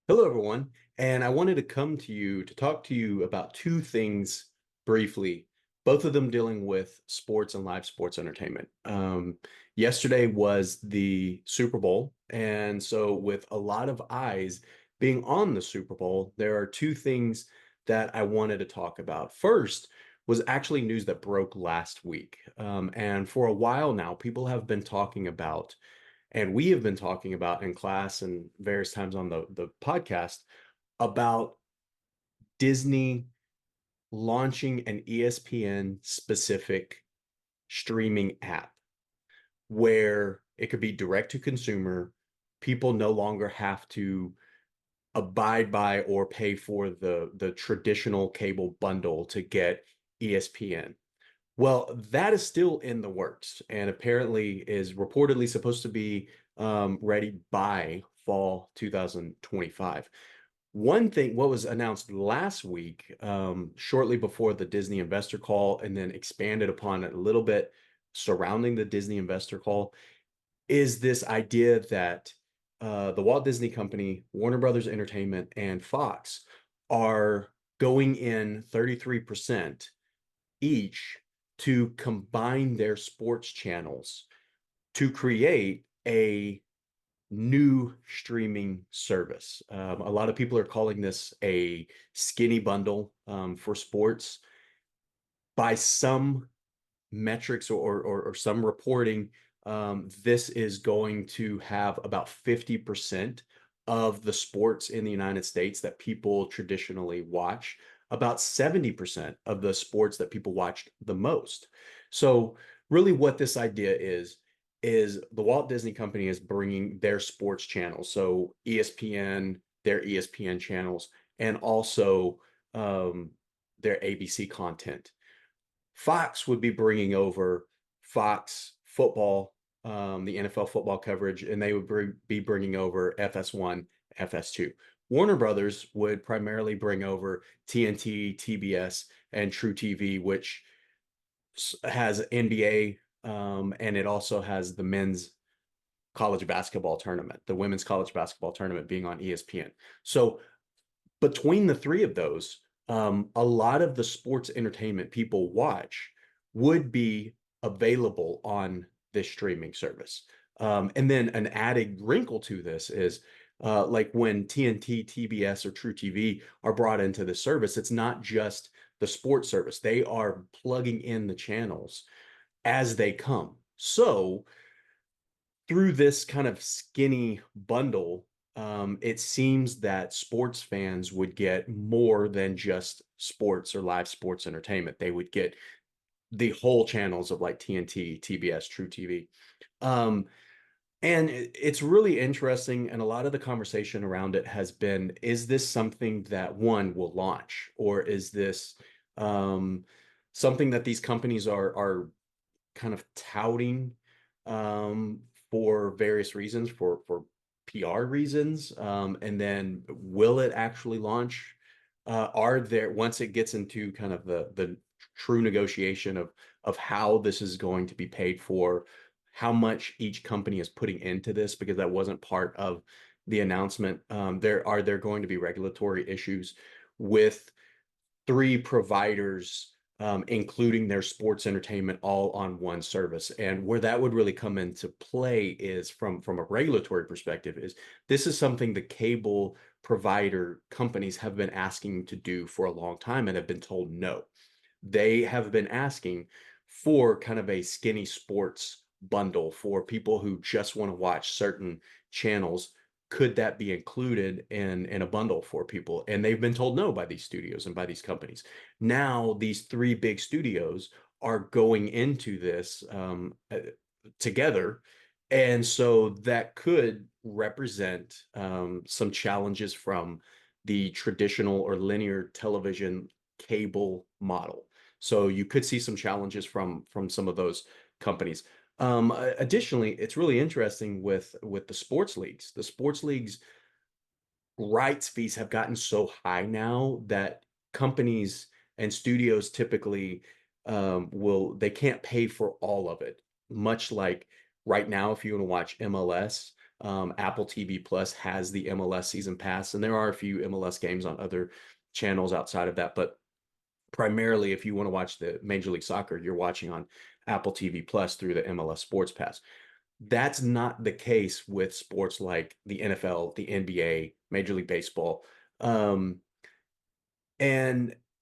Hello, everyone. And I wanted to come to you to talk to you about two things briefly, both of them dealing with sports and live sports entertainment. Yesterday was the Super Bowl. And so, with a lot of eyes being on the Super Bowl, there are two things that I wanted to talk about. First was actually news that broke last week. And for a while now, people have been talking about and we have been talking about in class and various times on the podcast about Disney launching an ESPN specific streaming app where it could be direct to consumer. People no longer have to abide by or pay for the traditional cable bundle to get ESPN. Well, that is still in the works and apparently is reportedly supposed to be ready by fall 2025. One thing, what was announced last week, shortly before the Disney investor call, and then expanded upon it a little bit surrounding the Disney investor call, is this idea that the Walt Disney Company, Warner Brothers Entertainment, and Fox are going in 33% each to combine their sports channels to create a new streaming service. A lot of people are calling this a skinny bundle for sports. By some metrics or some reporting, this is going to have about 50% of the sports in the United States that people traditionally watch, about 70% of the sports that people watched the most. So, really, what this idea is the Walt Disney Company is bringing their sports channels, so ESPN, their ESPN channels, and also their ABC content. Fox would be bringing over Fox football, the NFL football coverage, and they would be bringing over FS1, FS2. Warner Brothers would primarily bring over TNT, TBS, and True TV, which has NBA, and it also has the men's college basketball tournament, the women's college basketball tournament being on ESPN. So between the three of those, a lot of the sports entertainment people watch would be available on this streaming service. And then an added wrinkle to this is like when TNT, TBS, or True TV are brought into the service, it's not just the sports service. They are plugging in the channels as they come. So through this kind of skinny bundle, it seems that sports fans would get more than just sports or live sports entertainment. They would get the whole channels of like TNT, TBS, True TV. Um, and it's really interesting. And a lot of the conversation around it has been, is this something that one will launch, or is this um, something that these companies are kind of touting for various reasons, for PR reasons, and then will it actually launch? Are there once it gets into kind of the true negotiation of how this is going to be paid for, how much each company is putting into this, because that wasn't part of the announcement. There going to be regulatory issues with three providers, including their sports entertainment, all on one service. And where that would really come into play is from a regulatory perspective, is this is something the cable provider companies have been asking to do for a long time and have been told no. They have been asking for kind of a skinny sports bundle for people who just want to watch certain channels. Could that be included in a bundle for people? And they've been told no by these studios and by these companies. Now these three big studios are going into this together, and so that could represent some challenges from the traditional or linear television cable model. So you could see some challenges from some of those companies. Additionally, it's really interesting with the sports leagues. The sports leagues rights fees have gotten so high now that companies and studios typically will they can't pay for all of it. Much like right now, if you want to watch MLS, Apple TV Plus has the MLS season pass, and there are a few MLS games on other channels outside of that. But primarily, if you want to watch the Major League Soccer, you're watching on Apple TV Plus through the MLS Sports Pass. That's not the case with sports like the NFL, the NBA, Major League Baseball. And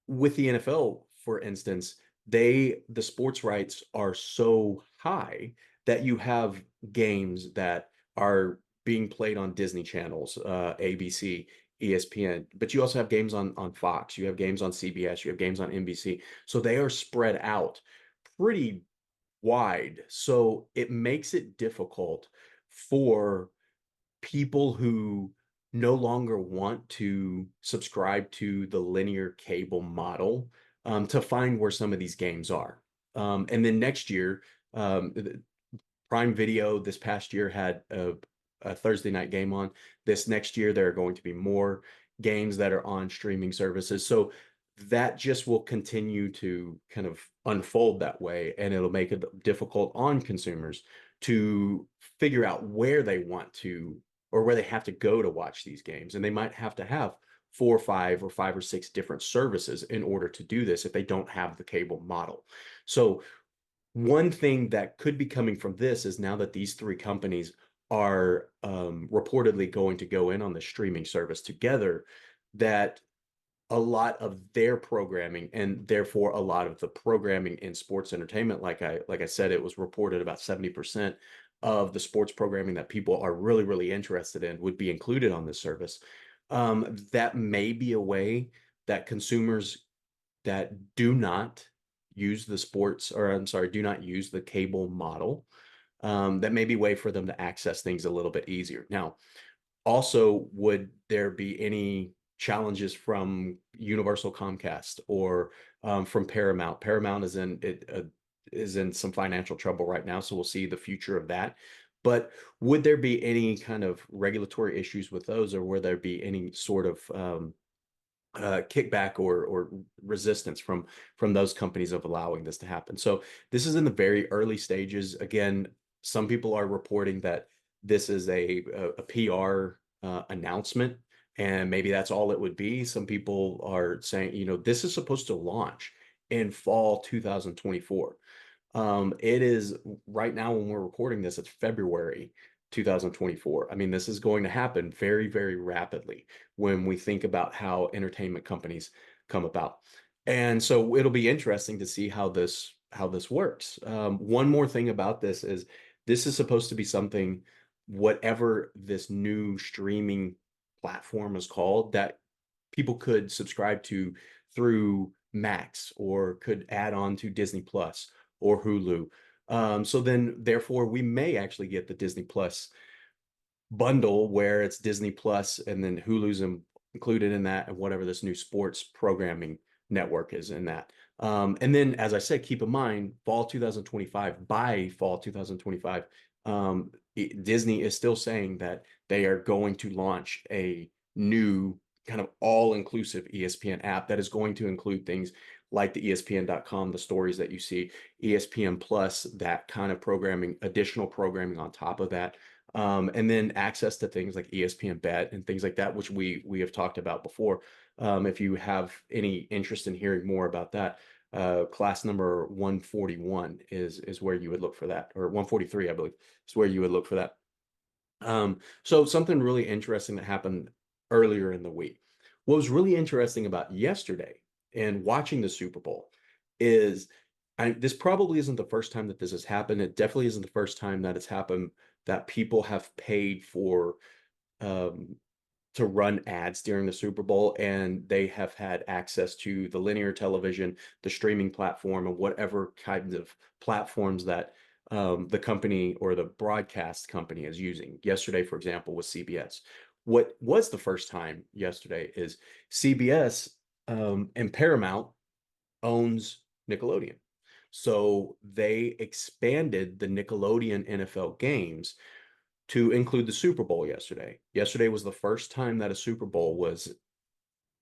with the NFL, for instance, the sports rights are so high that you have games that are being played on Disney channels, ABC, ESPN, but you also have games on Fox, you have games on CBS, you have games on NBC. So they are spread out pretty wide. So it makes it difficult for people who no longer want to subscribe to the linear cable model to find where some of these games are. And then next year, Prime Video this past year had a Thursday night game on. This next year, there are going to be more games that are on streaming services. So that just will continue to kind of unfold that way, and it'll make it difficult on consumers to figure out where they want to or where they have to go to watch these games. And they might have to have four or five or six different services in order to do this if they don't have the cable model. So one thing that could be coming from this is now that these three companies are reportedly going to go in on the streaming service together, that a lot of their programming and therefore a lot of the programming in sports entertainment, like I said, it was reported about 70% of the sports programming that people are really, really interested in would be included on this service. That may be a way that consumers that do not use the sports, or I'm sorry, do not use the cable model, that may be a way for them to access things a little bit easier. Now, also, would there be any challenges from Universal Comcast or from Paramount? Paramount is in some financial trouble right now, so we'll see the future of that. But would there be any kind of regulatory issues with those, or would there be any sort of kickback or resistance from those companies of allowing this to happen? So this is in the very early stages. Again, some people are reporting that this is a PR announcement, and maybe that's all it would be. Some people are saying, this is supposed to launch in fall 2024. It is right now when we're recording this, it's February 2024. I mean, this is going to happen very, very rapidly when we think about how entertainment companies come about. And so it'll be interesting to see how this works. One more thing about this is supposed to be something, whatever this new streaming platform is called, that people could subscribe to through Max or could add on to Disney Plus or Hulu. So then, therefore, we may actually get the Disney Plus bundle where it's Disney Plus and then Hulu's included in that, and whatever this new sports programming network is in that. And then, as I said, keep in mind, fall 2025, by fall 2025, Disney is still saying that they are going to launch a new kind of all-inclusive ESPN app that is going to include things like the ESPN.com, the stories that you see, ESPN Plus, that kind of programming, additional programming on top of that. And then access to things like ESPN Bet and things like that, which we have talked about before. If you have any interest in hearing more about that, class number 141 is where you would look for that, or 143, I believe, is where you would look for that. So something really interesting that happened earlier in the week. What was really interesting about yesterday and watching the Super Bowl is, this probably isn't the first time that this has happened. It definitely isn't the first time that it's happened that people have paid for um, to run ads during the Super Bowl, and they have had access to the linear television, the streaming platform, and whatever kinds of platforms that the company or the broadcast company is using. Yesterday, for example, was CBS. What was the first time yesterday is CBS and Paramount owns Nickelodeon. So they expanded the Nickelodeon NFL games to include the Super Bowl yesterday. Yesterday was the first time that a Super Bowl was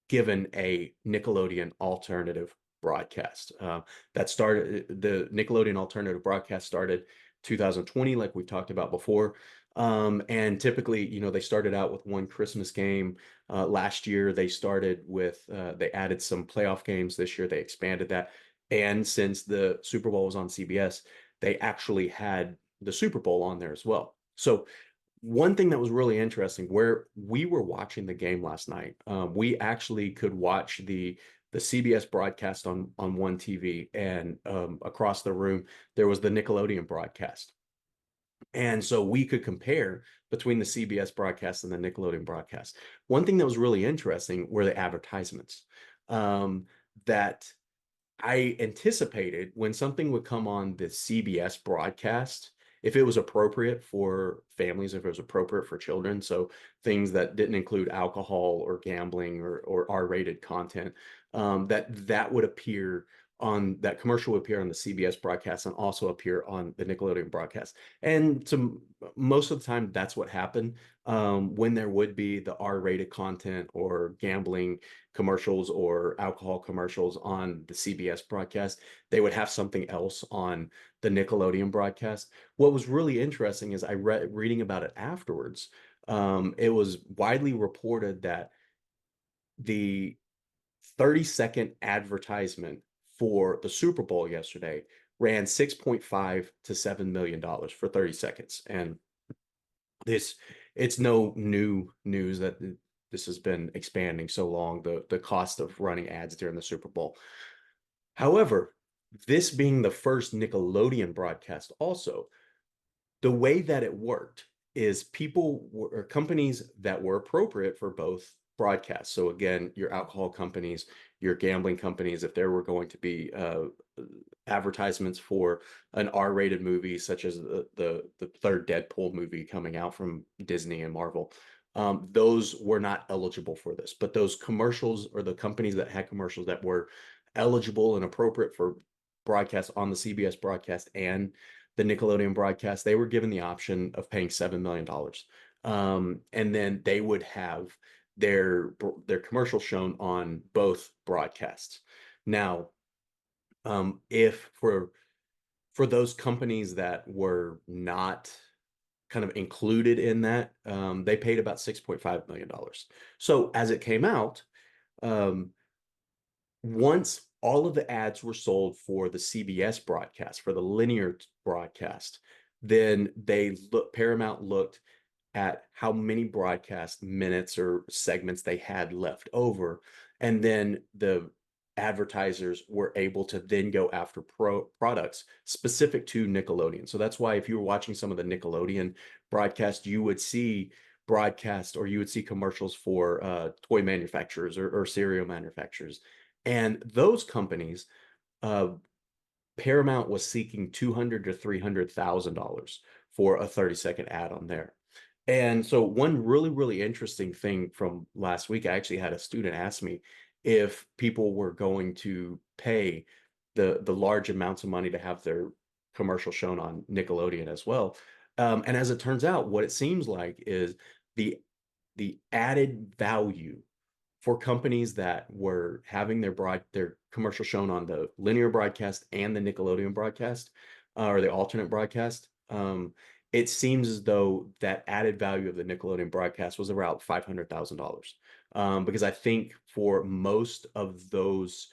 given a Nickelodeon alternative broadcast. The Nickelodeon alternative broadcast started 2020, like we've talked about before. And typically, they started out with one Christmas game. Last year, they added some playoff games. This year, they expanded that. And since the Super Bowl was on CBS, they actually had the Super Bowl on there as well. So one thing that was really interesting, where we were watching the game last night, we actually could watch the CBS broadcast on one TV, and across the room there was the Nickelodeon broadcast. And so we could compare between the CBS broadcast and the Nickelodeon broadcast. One thing that was really interesting were the advertisements, that I anticipated when something would come on the CBS broadcast, if it was appropriate for families, if it was appropriate for children, so things that didn't include alcohol or gambling or R-rated content, that would appear on that commercial would appear on the CBS broadcast and also appear on the Nickelodeon broadcast. And to most of the time, that's what happened. When there would be the R-rated content or gambling commercials or alcohol commercials on the CBS broadcast, they would have something else on the Nickelodeon broadcast. What was really interesting is I reading about it afterwards. It was widely reported that the 30-second advertisement for the Super Bowl yesterday ran 6.5 to $7 million for 30 seconds. And this it's no new news that this has been expanding so long, the cost of running ads during the Super Bowl. However, this being the first Nickelodeon broadcast also, the way that it worked is people or companies that were appropriate for both broadcasts. So again, your alcohol companies, your gambling companies, if there were going to be advertisements for an R-rated movie, such as the third Deadpool movie coming out from Disney and Marvel, those were not eligible for this. But those commercials, or the companies that had commercials that were eligible and appropriate for broadcast on the CBS broadcast and the Nickelodeon broadcast, they were given the option of paying $7 million. And then they would have their commercial shown on both broadcasts. Now, if for those companies that were not kind of included in that, they paid about $6.5 million. So as it came out, um, once all of the ads were sold for the CBS broadcast, for the linear broadcast, then Paramount looked at how many broadcast minutes or segments they had left over. And then the advertisers were able to then go after products specific to Nickelodeon. So that's why if you were watching some of the Nickelodeon broadcast, you would see broadcast, or you would see commercials for toy manufacturers or cereal manufacturers. And those companies, uh, Paramount was seeking 200 to $300,000 for a 30-second ad on there. And so one really, really interesting thing from last week, I actually had a student ask me if people were going to pay the large amounts of money to have their commercial shown on Nickelodeon as well. And as it turns out, what it seems like is the the added value for companies that were having their commercial shown on the linear broadcast and the Nickelodeon broadcast, or the alternate broadcast. It seems as though that added value of the Nickelodeon broadcast was around $500,000. Because I think for most of those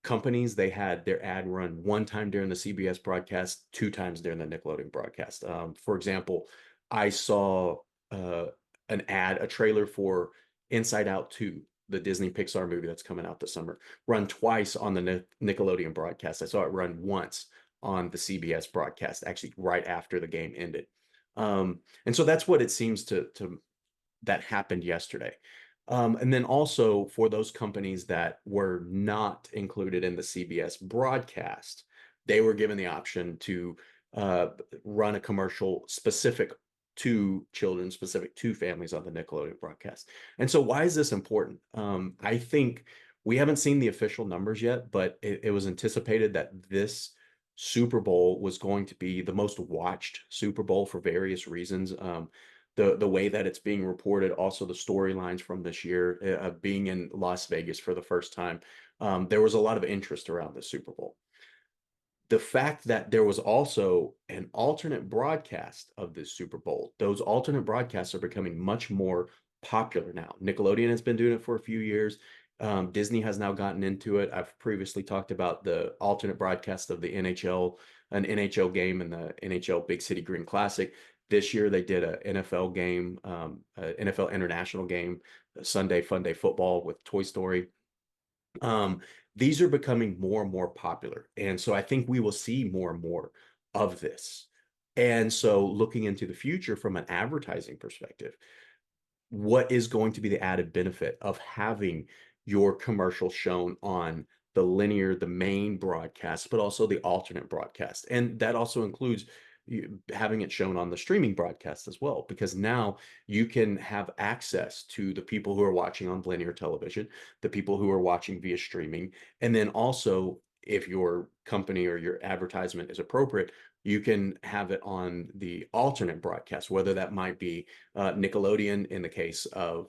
companies, they had their ad run one time during the CBS broadcast, two times during the Nickelodeon broadcast. For example, I saw an ad, a trailer for Inside Out 2, the Disney Pixar movie that's coming out this summer, run twice on the Nickelodeon broadcast. I saw it run once on the CBS broadcast, actually right after the game ended. And so that's what it seems to that happened yesterday. And then also for those companies that were not included in the CBS broadcast, they were given the option to uh, run a commercial specific to children, specific to families on the Nickelodeon broadcast. And so why is this important? I think we haven't seen the official numbers yet, but it was anticipated that this Super Bowl was going to be the most watched Super Bowl for various reasons. The way that it's being reported, also the storylines from this year, being in Las Vegas for the first time, there was a lot of interest around the Super Bowl. the fact that there was also an alternate broadcast of this Super Bowl, those alternate broadcasts are becoming much more popular now. Nickelodeon has been doing it for a few years. Disney has now gotten into it. I've previously talked about the alternate broadcast of the NHL, an NHL game and the NHL Big City Green Classic. This year they did an NFL game, NFL international game, Sunday Fun Day Football with Toy Story. Um, these are becoming more and more popular. And so I think we will see more and more of this. And so looking into the future from an advertising perspective, what is going to be the added benefit of having your commercial shown on the main broadcast, but also the alternate broadcast? And that also includes having it shown on the streaming broadcast as well, because now you can have access to the people who are watching on linear television, the people who are watching via streaming, and then also if your company or your advertisement is appropriate, you can have it on the alternate broadcast, whether that might be Nickelodeon in the case of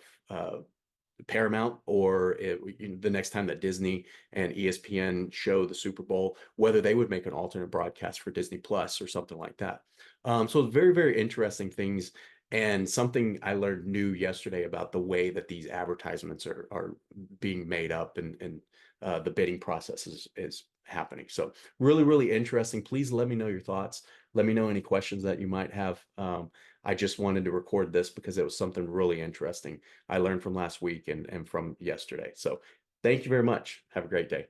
Paramount, or the next time that Disney and ESPN show the Super Bowl, whether they would make an alternate broadcast for Disney Plus or something like that. So very, very interesting things. And something I learned new yesterday about the way that these advertisements are being made up, and the bidding process is happening. So really, really interesting. Please let me know your thoughts. Let me know any questions that you might have. I just wanted to record this because it was something really interesting I learned from last week and from yesterday. So thank you very much. Have a great day.